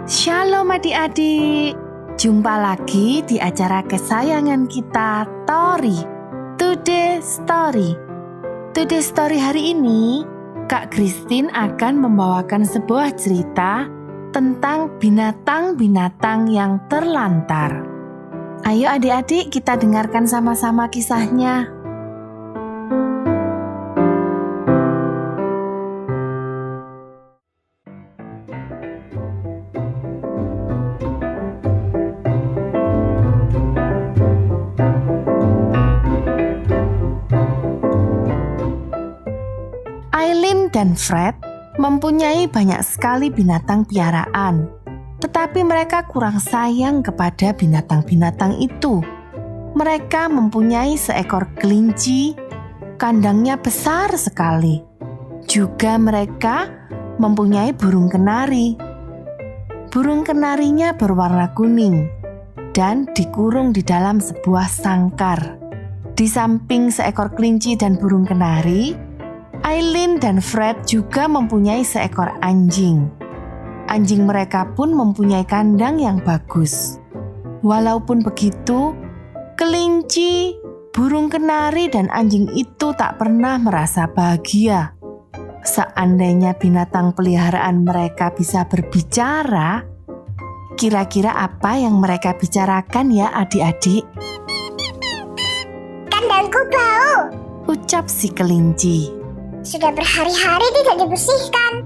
Shalom adik-adik, jumpa lagi di acara kesayangan kita, Tori, Today Story. Today Story hari ini, Kak Christine akan membawakan sebuah cerita tentang binatang-binatang yang terlantar. Ayo adik-adik kita dengarkan sama-sama kisahnya. Aileen dan Fred mempunyai banyak sekali binatang piaraan, tetapi mereka kurang sayang kepada binatang-binatang itu. Mereka mempunyai seekor kelinci, kandangnya besar sekali. Juga mereka mempunyai burung kenari. Burung kenarinya berwarna kuning dan dikurung di dalam sebuah sangkar. Di samping seekor kelinci dan burung kenari, Aileen dan Fred juga mempunyai seekor anjing. Anjing mereka pun mempunyai kandang yang bagus. Walaupun begitu, kelinci, burung kenari, dan anjing itu tak pernah merasa bahagia. Seandainya binatang peliharaan mereka bisa berbicara, kira-kira apa yang mereka bicarakan ya adik-adik? Kandangku bau. Ucap si kelinci. Sudah berhari-hari tidak dibersihkan.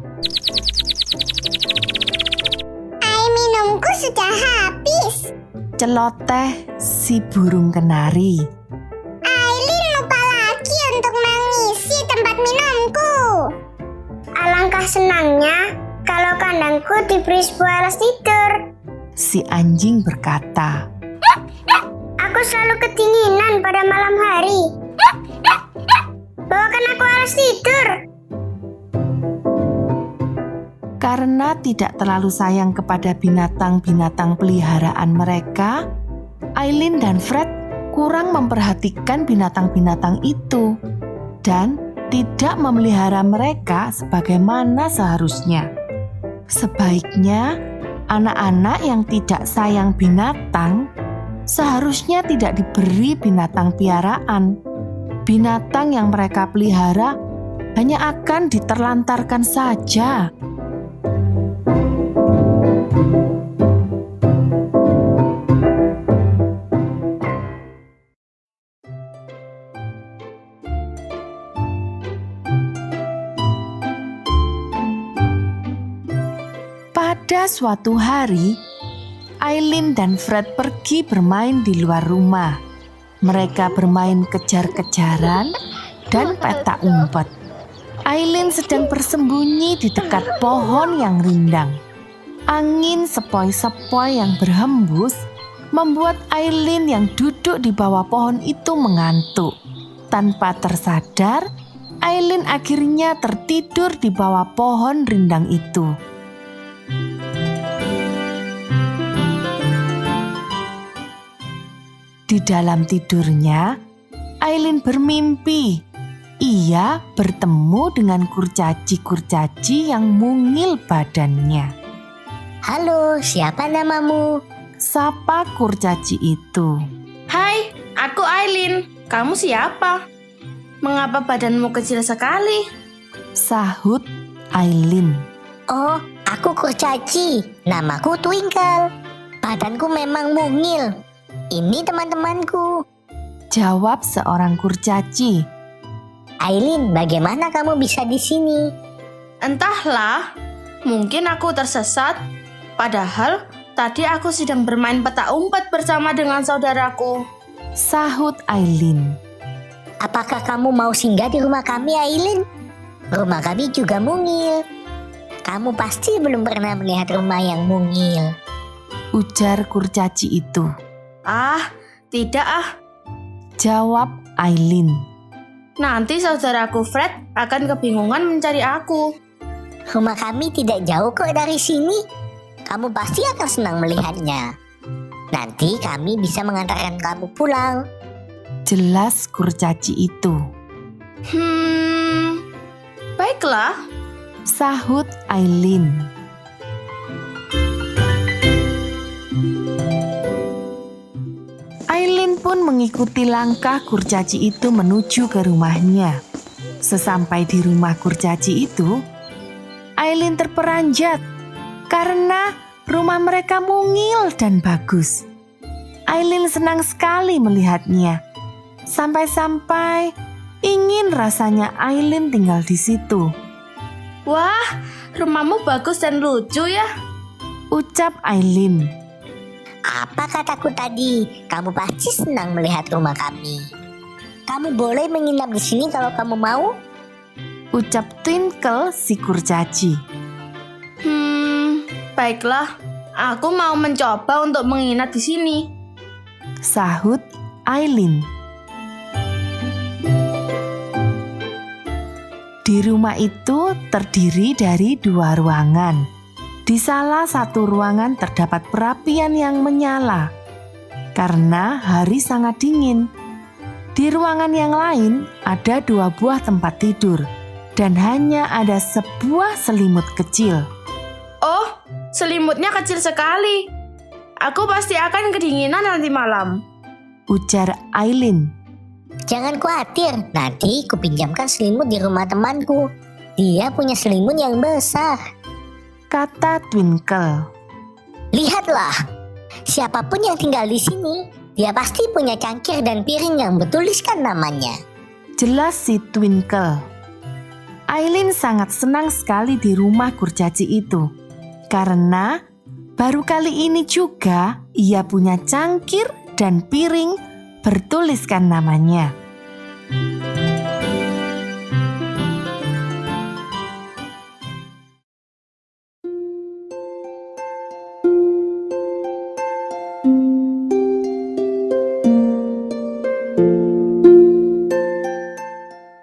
Air minumku sudah habis. Celoteh si burung kenari. Aileen lupa lagi untuk mengisi tempat minumku. Alangkah senangnya kalau kandangku diberi sebuah alas tidur. Si anjing berkata. Aku selalu kedinginan pada malam hari. Bawakan aku alas tidur. Karena tidak terlalu sayang kepada binatang-binatang peliharaan mereka, Aileen dan Fred kurang memperhatikan binatang-binatang itu dan tidak memelihara mereka sebagaimana seharusnya. Sebaiknya, anak-anak yang tidak sayang binatang seharusnya tidak diberi binatang piaraan. Binatang yang mereka pelihara hanya akan diterlantarkan saja. Pada suatu hari, Aileen dan Fred pergi bermain di luar rumah. Mereka bermain kejar-kejaran dan petak umpet. Aileen sedang bersembunyi di dekat pohon yang rindang. Angin sepoi-sepoi yang berhembus membuat Aileen yang duduk di bawah pohon itu mengantuk. Tanpa tersadar, Aileen akhirnya tertidur di bawah pohon rindang itu. Di dalam tidurnya, Aileen bermimpi. Ia bertemu dengan kurcaci-kurcaci yang mungil badannya. Halo, siapa namamu? Sapa kurcaci itu. Hai, aku Aileen. Kamu siapa? Mengapa badanmu kecil sekali? Sahut Aileen. Oh, aku kurcaci. Namaku Twinkle. Badanku memang mungil. Ini teman-temanku. Jawab seorang kurcaci. Aileen, bagaimana kamu bisa di sini? Entahlah, mungkin aku tersesat. Padahal tadi aku sedang bermain petak umpet bersama dengan saudaraku. Sahut Aileen. Apakah kamu mau singgah di rumah kami, Aileen? Rumah kami juga mungil. Kamu pasti belum pernah melihat rumah yang mungil. Ujar kurcaci itu. Ah, tidak ah. Jawab Aileen. Nanti saudaraku Fred akan kebingungan mencari aku. Rumah kami tidak jauh kok dari sini. Kamu pasti akan senang melihatnya. Nanti kami bisa mengantarkan kamu pulang. Jelas kurcaci itu. Baiklah. Sahut Aileen. pun mengikuti langkah kurcaci itu menuju ke rumahnya. Sesampai di rumah kurcaci itu, Aileen terperanjat karena rumah mereka mungil dan bagus. Aileen senang sekali melihatnya. Sampai-sampai ingin rasanya Aileen tinggal di situ. Wah, rumahmu bagus dan lucu ya. Ucap Aileen. Apa kataku tadi? Kamu pasti senang melihat rumah kami. Kamu boleh menginap di sini kalau kamu mau. Ucap Twinkle si kurcaci. Baiklah. Aku mau mencoba untuk menginap di sini. Sahut Aileen. Di rumah itu terdiri dari 2 ruangan. Di salah satu ruangan terdapat perapian yang menyala karena hari sangat dingin. Di ruangan yang lain ada 2 buah tempat tidur dan hanya ada sebuah selimut kecil. Oh, selimutnya kecil sekali. Aku pasti akan kedinginan nanti malam. Ujar Aileen. Jangan khawatir, nanti kupinjamkan selimut di rumah temanku. Dia punya selimut yang besar. Kata Twinkle. Lihatlah, siapapun yang tinggal di sini, dia pasti punya cangkir dan piring yang bertuliskan namanya. Jelas si Twinkle. Aileen sangat senang sekali di rumah kurcaci itu. Karena baru kali ini juga ia punya cangkir dan piring bertuliskan namanya.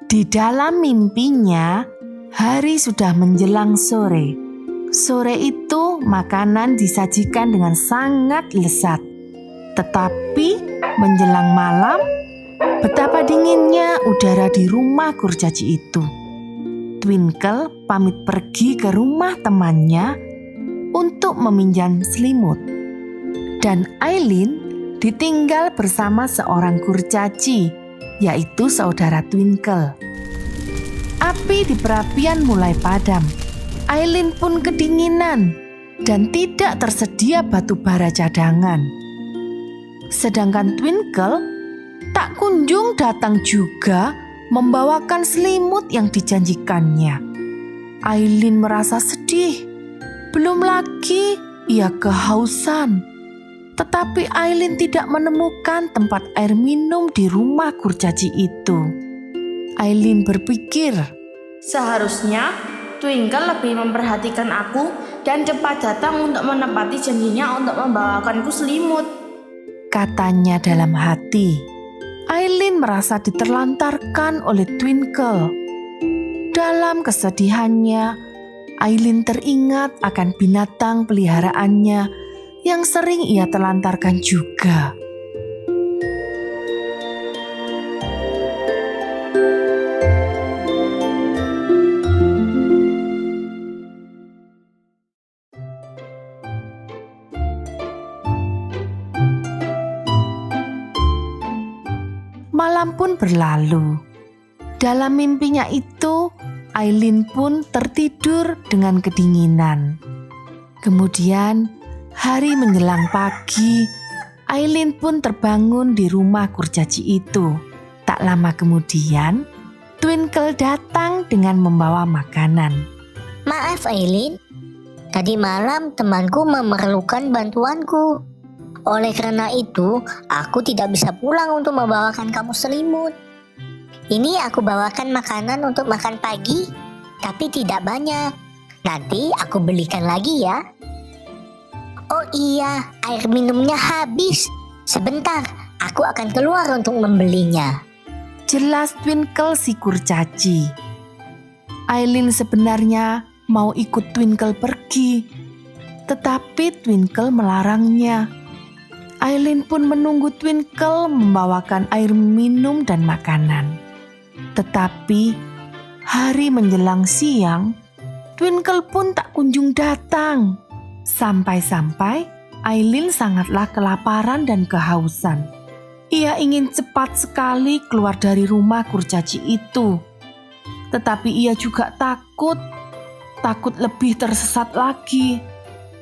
Di dalam mimpinya, hari sudah menjelang sore. Sore itu makanan disajikan dengan sangat lezat. Tetapi menjelang malam, betapa dinginnya udara di rumah kurcaci itu. Twinkle pamit pergi ke rumah temannya untuk meminjam selimut. Dan Aileen ditinggal bersama seorang kurcaci, yaitu saudara Twinkle. Api di perapian mulai padam. Aileen pun kedinginan dan tidak tersedia batu bara cadangan. Sedangkan Twinkle tak kunjung datang juga membawakan selimut yang dijanjikannya. Aileen merasa sedih. Belum lagi ia kehausan. Tetapi Aileen tidak menemukan tempat air minum di rumah kurcaci itu. Aileen berpikir, Seharusnya Twinkle lebih memperhatikan aku dan cepat datang untuk menepati janjinya untuk membawakanku selimut. katanya dalam hati. Aileen merasa diterlantarkan oleh Twinkle. Dalam kesedihannya, Aileen teringat akan binatang peliharaannya yang sering ia telantarkan juga. Malam pun berlalu. Dalam mimpinya itu, Aileen pun tertidur dengan kedinginan. Kemudian, hari menjelang pagi, Aileen pun terbangun di rumah kurcaci itu. Tak lama kemudian, Twinkle datang dengan membawa makanan. Maaf Aileen, tadi malam temanku memerlukan bantuanku. Oleh karena itu, aku tidak bisa pulang untuk membawakan kamu selimut. Ini aku bawakan makanan untuk makan pagi, tapi tidak banyak. Nanti aku belikan lagi ya. Oh iya, air minumnya habis. Sebentar, aku akan keluar untuk membelinya. Jelas Twinkle si kurcaci. Aileen sebenarnya mau ikut Twinkle pergi, tetapi Twinkle melarangnya. Aileen pun menunggu Twinkle membawakan air minum dan makanan. Tetapi hari menjelang siang, Twinkle pun tak kunjung datang. Sampai-sampai Aileen sangatlah kelaparan dan kehausan. Ia ingin cepat sekali keluar dari rumah kurcaci itu. Tetapi ia juga takut lebih tersesat lagi.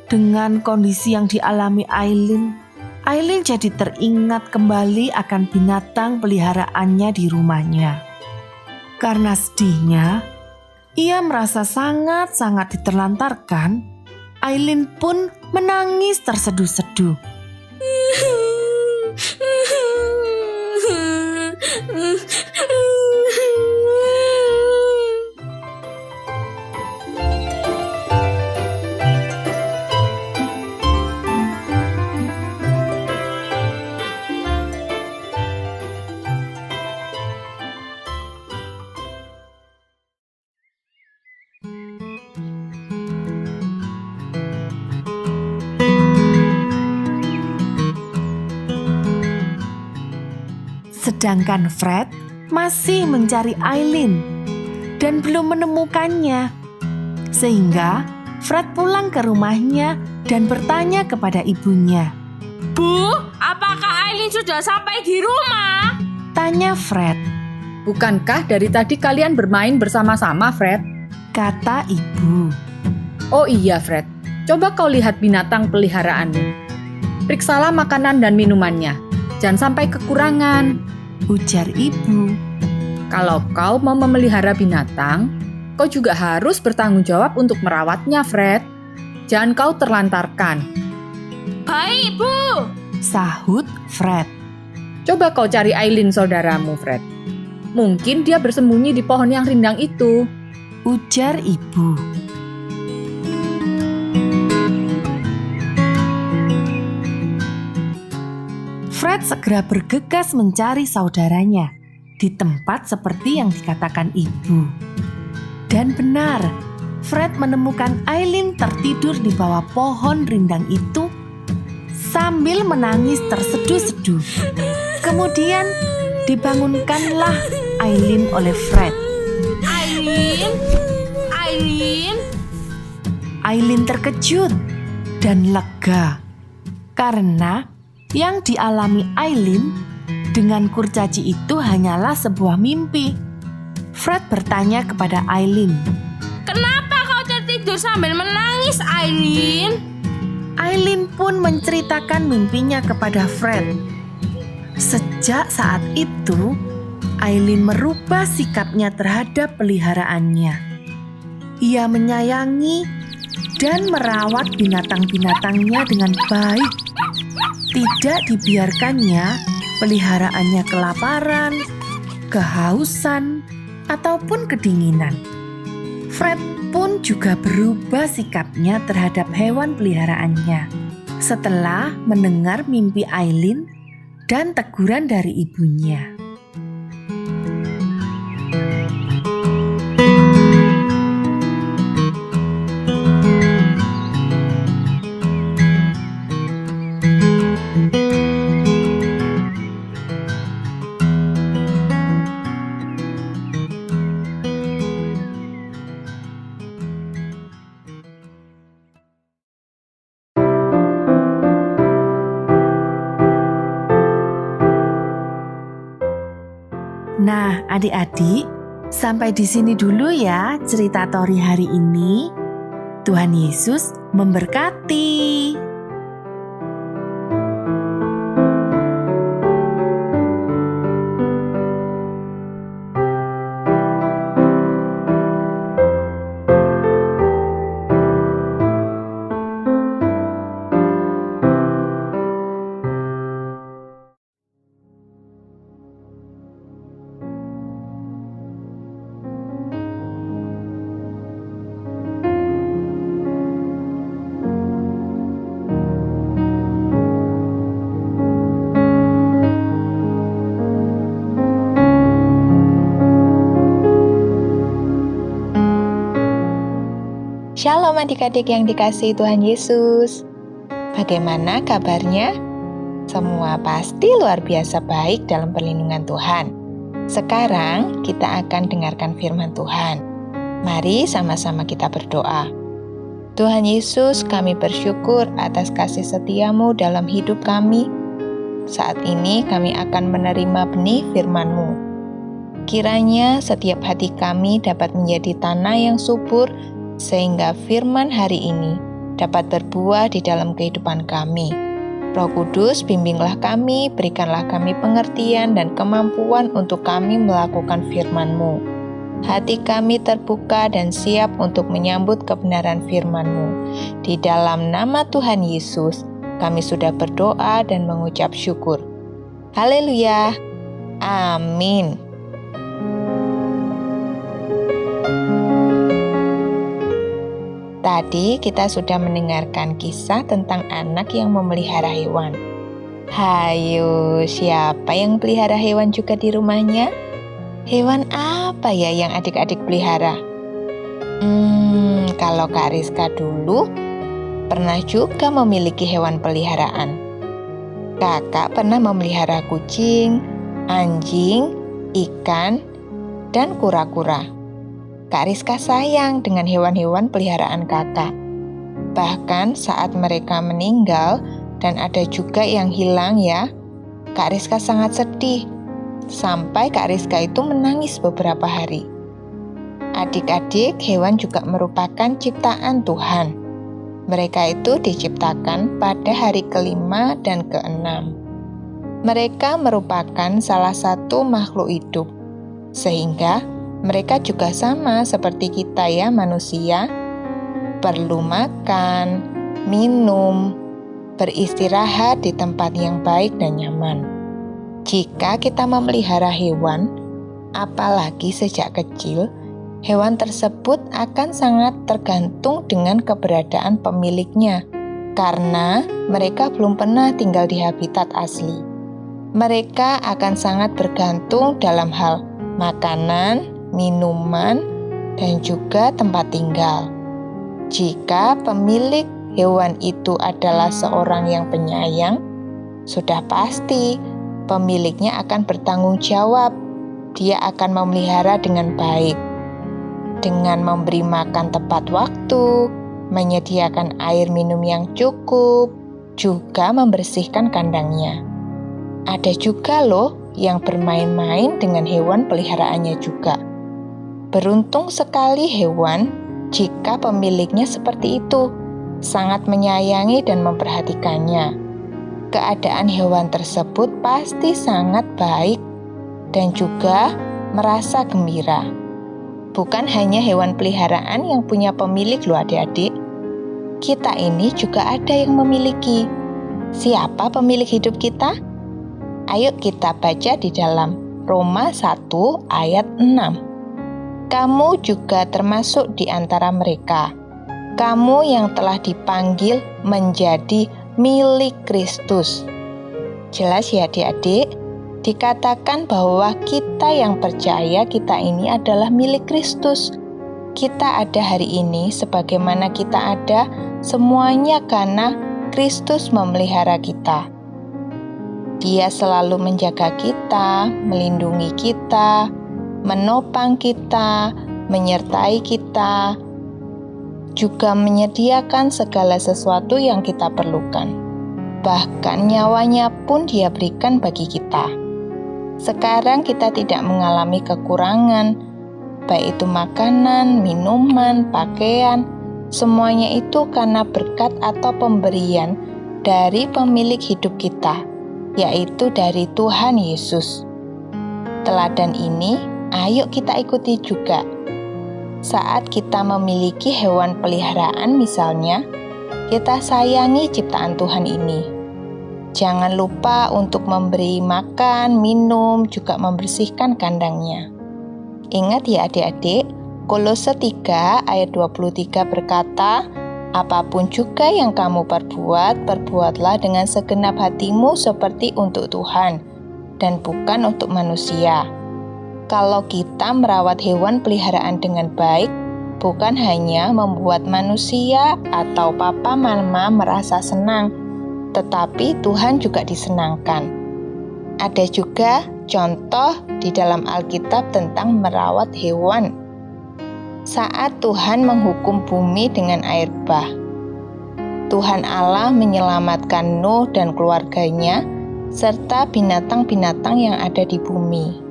Dengan kondisi yang dialami Aileen jadi teringat kembali akan binatang peliharaannya di rumahnya. Karena sedihnya, ia merasa sangat-sangat diterlantarkan. Aileen pun menangis terseduh-seduh. Sedangkan Fred masih mencari Aileen dan belum menemukannya. Sehingga Fred pulang ke rumahnya dan bertanya kepada ibunya. Bu, apakah Aileen sudah sampai di rumah? Tanya Fred. Bukankah dari tadi kalian bermain bersama-sama, Fred? Kata ibu. Oh iya, Fred. Coba kau lihat binatang peliharaanmu. Periksalah makanan dan minumannya. Jangan sampai kekurangan. Ujar ibu. Kalau kau mau memelihara binatang, kau juga harus bertanggung jawab untuk merawatnya, Fred. Jangan kau terlantarkan. Baik, Bu. Sahut Fred. Coba kau cari Aileen saudaramu, Fred. Mungkin dia bersembunyi di pohon yang rindang itu. Ujar ibu. Fred segera bergegas mencari saudaranya di tempat seperti yang dikatakan ibu. Dan benar, Fred menemukan Aileen tertidur di bawah pohon rindang itu sambil menangis terseduh-seduh. Kemudian dibangunkanlah Aileen oleh Fred. Aileen terkejut dan lega karena yang dialami Aileen dengan kurcaci itu hanyalah sebuah mimpi. Fred bertanya kepada Aileen, Kenapa kau tertidur sambil menangis, Aileen? Aileen pun menceritakan mimpinya kepada Fred. Sejak saat itu, Aileen merubah sikapnya terhadap peliharaannya. Ia menyayangi dan merawat binatang-binatangnya dengan baik. Tidak dibiarkannya peliharaannya kelaparan, kehausan, ataupun kedinginan. Fred pun juga berubah sikapnya terhadap hewan peliharaannya setelah mendengar mimpi Aileen dan teguran dari ibunya. Nah, adik-adik, sampai di sini dulu ya cerita Tori hari ini. Tuhan Yesus memberkati. Shalom adik-adik yang dikasihi Tuhan Yesus. Bagaimana kabarnya? Semua pasti luar biasa baik dalam perlindungan Tuhan. Sekarang kita akan dengarkan firman Tuhan. Mari sama-sama kita berdoa. Tuhan Yesus, kami bersyukur atas kasih setia-Mu dalam hidup kami. saat ini kami akan menerima benih firman-Mu. Kiranya setiap hati kami dapat menjadi tanah yang subur, sehingga firman hari ini dapat berbuah di dalam kehidupan kami. Roh Kudus, bimbinglah kami, berikanlah kami pengertian dan kemampuan untuk kami melakukan firman-Mu. Hati kami terbuka dan siap untuk menyambut kebenaran firman-Mu. Di dalam nama Tuhan Yesus, kami sudah berdoa dan mengucap syukur. Haleluya. Amin. Tadi kita sudah mendengarkan kisah tentang anak yang memelihara hewan. Hayo, siapa yang pelihara hewan juga di rumahnya? Hewan apa ya yang adik-adik pelihara? Kalau Kak Rizka dulu pernah juga memiliki hewan peliharaan. Kakak pernah memelihara kucing, anjing, ikan, dan kura-kura. Kak Rizka sayang dengan hewan-hewan peliharaan kakak. Bahkan saat mereka meninggal dan ada juga yang hilang ya, Kak Rizka sangat sedih. Sampai Kak Rizka itu menangis beberapa hari. Adik-adik, hewan juga merupakan ciptaan Tuhan. Mereka itu diciptakan pada hari ke-5 dan ke-6. Mereka merupakan salah satu makhluk hidup, sehingga mereka juga sama seperti kita ya manusia, perlu makan, minum, beristirahat di tempat yang baik dan nyaman. Jika kita memelihara hewan, apalagi sejak kecil, hewan tersebut akan sangat tergantung dengan keberadaan pemiliknya, karena mereka belum pernah tinggal di habitat asli. Mereka akan sangat bergantung dalam hal makanan, minuman, dan juga tempat tinggal. Jika pemilik hewan itu adalah seorang yang penyayang, sudah pasti pemiliknya akan bertanggung jawab. Dia akan memelihara dengan baik, dengan memberi makan tepat waktu, menyediakan air minum yang cukup, juga membersihkan kandangnya. Ada juga loh yang bermain-main dengan hewan peliharaannya juga. Beruntung sekali hewan jika pemiliknya seperti itu, sangat menyayangi dan memperhatikannya. Keadaan hewan tersebut pasti sangat baik dan juga merasa gembira. Bukan hanya hewan peliharaan yang punya pemilik loh adik-adik. Kita ini juga ada yang memiliki. Siapa pemilik hidup kita? Ayo kita baca di dalam Roma 1 ayat 6. Kamu juga termasuk di antara mereka. Kamu yang telah dipanggil menjadi milik Kristus. Jelas ya adik-adik? Dikatakan bahwa kita yang percaya kita ini adalah milik Kristus. Kita ada hari ini sebagaimana kita ada semuanya karena Kristus memelihara kita. Dia selalu menjaga kita, melindungi kita, menopang kita, menyertai kita, juga menyediakan segala sesuatu yang kita perlukan. Bahkan nyawanya pun Dia berikan bagi kita. Sekarang kita tidak mengalami kekurangan, baik itu makanan, minuman, pakaian, semuanya itu karena berkat atau pemberian dari pemilik hidup kita, yaitu dari Tuhan Yesus. Teladan ini ayo kita ikuti juga. Saat kita memiliki hewan peliharaan misalnya, kita sayangi ciptaan Tuhan ini. Jangan lupa untuk memberi makan, minum, juga membersihkan kandangnya. Ingat ya adik-adik, Kolose 3 ayat 23 berkata, apapun juga yang kamu perbuat, perbuatlah dengan segenap hatimu seperti untuk Tuhan, dan bukan untuk manusia. Kalau kita merawat hewan peliharaan dengan baik, bukan hanya membuat manusia atau papa mama merasa senang, tetapi Tuhan juga disenangkan. Ada juga contoh di dalam Alkitab tentang merawat hewan. Saat Tuhan menghukum bumi dengan air bah, Tuhan Allah menyelamatkan Nuh dan keluarganya serta binatang-binatang yang ada di bumi.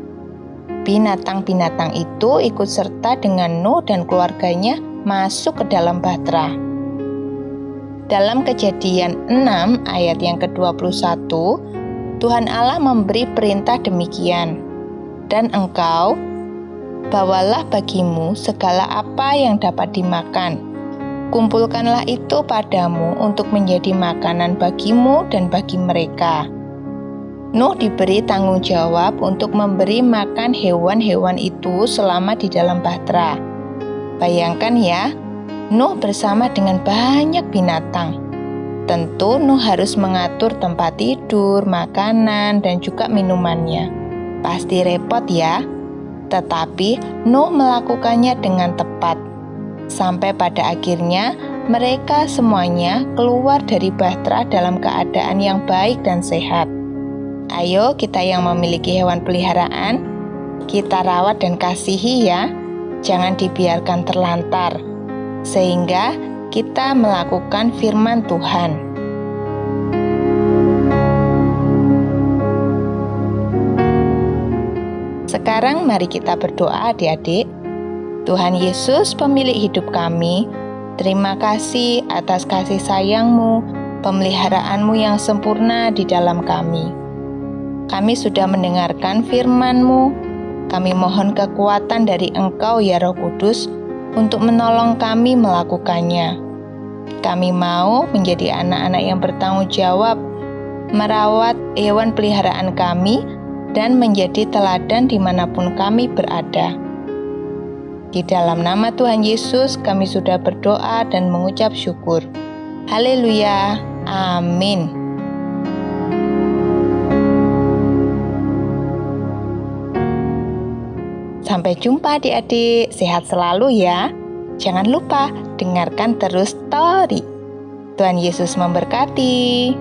Binatang-binatang itu ikut serta dengan Nuh dan keluarganya masuk ke dalam bahtera. Dalam Kejadian 6 ayat yang ke-21, Tuhan Allah memberi perintah demikian, "Dan engkau, bawalah bagimu segala apa yang dapat dimakan. Kumpulkanlah itu padamu untuk menjadi makanan bagimu dan bagi mereka." Nuh diberi tanggung jawab untuk memberi makan hewan-hewan itu selama di dalam bahtera. Bayangkan ya, Nuh bersama dengan banyak binatang. Tentu Nuh harus mengatur tempat tidur, makanan, dan juga minumannya. Pasti repot ya. Tetapi Nuh melakukannya dengan tepat. Sampai pada akhirnya mereka semuanya keluar dari bahtera dalam keadaan yang baik dan sehat. Ayo kita yang memiliki hewan peliharaan, kita rawat dan kasihi ya. Jangan dibiarkan terlantar, sehingga kita melakukan firman Tuhan. Sekarang mari kita berdoa adik-adik. Tuhan Yesus, pemilik hidup kami, terima kasih atas kasih sayang-Mu, pemeliharaanmu yang sempurna di dalam kami. Kami sudah mendengarkan firman-Mu. Kami mohon kekuatan dari Engkau ya Roh Kudus untuk menolong kami melakukannya. Kami mau menjadi anak-anak yang bertanggung jawab, merawat hewan peliharaan kami, dan menjadi teladan dimanapun kami berada. Di dalam nama Tuhan Yesus kami sudah berdoa dan mengucap syukur. Haleluya, amin. Sampai jumpa adik-adik, sehat selalu ya. Jangan lupa dengarkan terus Story. Tuhan Yesus memberkati.